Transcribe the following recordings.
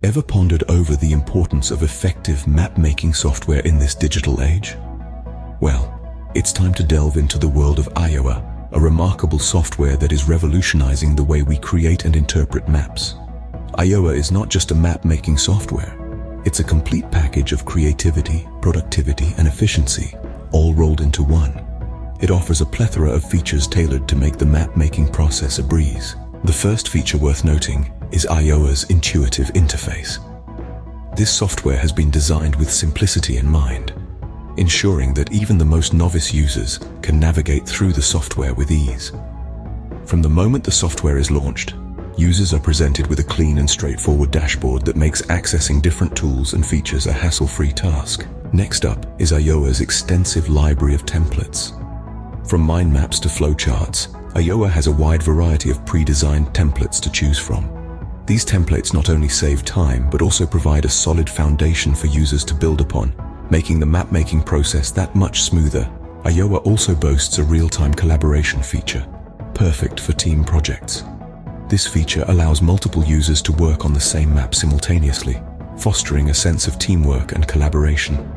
Ever pondered over the importance of effective map-making software in this digital age? Well, it's time to delve into the world of Ayoa, a remarkable software that is revolutionizing the way we create and interpret maps. Ayoa is not just a map-making software. It's a complete package of creativity, productivity, and efficiency, all rolled into one. It offers a plethora of features tailored to make the map-making process a breeze. The first feature worth noting is Ayoa's intuitive interface. This software has been designed with simplicity in mind, ensuring that even the most novice users can navigate through the software with ease. From the moment the software is launched, users are presented with a clean and straightforward dashboard that makes accessing different tools and features a hassle-free task. Next up is Ayoa's extensive library of templates. From mind maps to flowcharts, Ayoa has a wide variety of pre-designed templates to choose from. These templates not only save time, but also provide a solid foundation for users to build upon, making the map-making process that much smoother. Ayoa also boasts a real-time collaboration feature, perfect for team projects. This feature allows multiple users to work on the same map simultaneously, fostering a sense of teamwork and collaboration.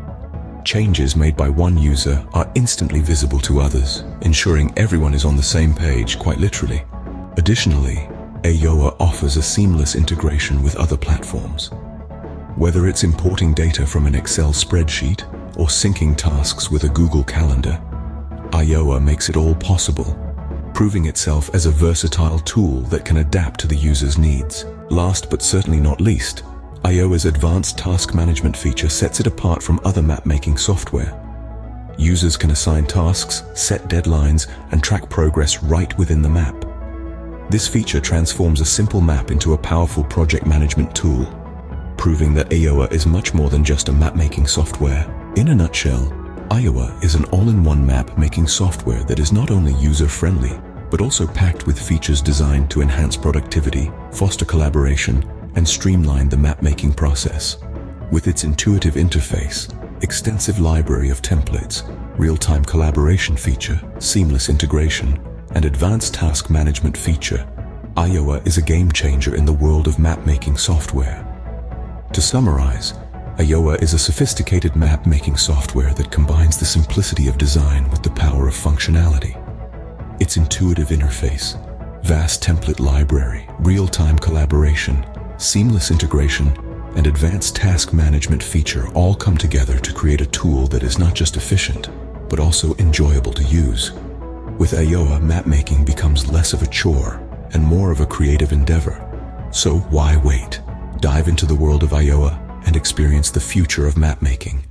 Changes made by one user are instantly visible to others, ensuring everyone is on the same page, quite literally. Additionally, Ayoa offers a seamless integration with other platforms. Whether it's importing data from an Excel spreadsheet or syncing tasks with a Google Calendar, Ayoa makes it all possible, proving itself as a versatile tool that can adapt to the user's needs. Last but certainly not least, Ayoa's advanced task management feature sets it apart from other map-making software. Users can assign tasks, set deadlines, and track progress right within the map. This feature transforms a simple map into a powerful project management tool, proving that Ayoa is much more than just a map-making software. In a nutshell, Ayoa is an all-in-one map-making software that is not only user-friendly, but also packed with features designed to enhance productivity, foster collaboration, and streamline the map-making process. With its intuitive interface, extensive library of templates, real-time collaboration feature, seamless integration, and advanced task management feature, Ayoa is a game-changer in the world of map-making software. To summarize, Ayoa is a sophisticated map-making software that combines the simplicity of design with the power of functionality. Its intuitive interface, vast template library, real-time collaboration, seamless integration, and advanced task management feature all come together to create a tool that is not just efficient, but also enjoyable to use. With Ayoa, mapmaking becomes less of a chore and more of a creative endeavor. So why wait? Dive into the world of Ayoa and experience the future of mapmaking.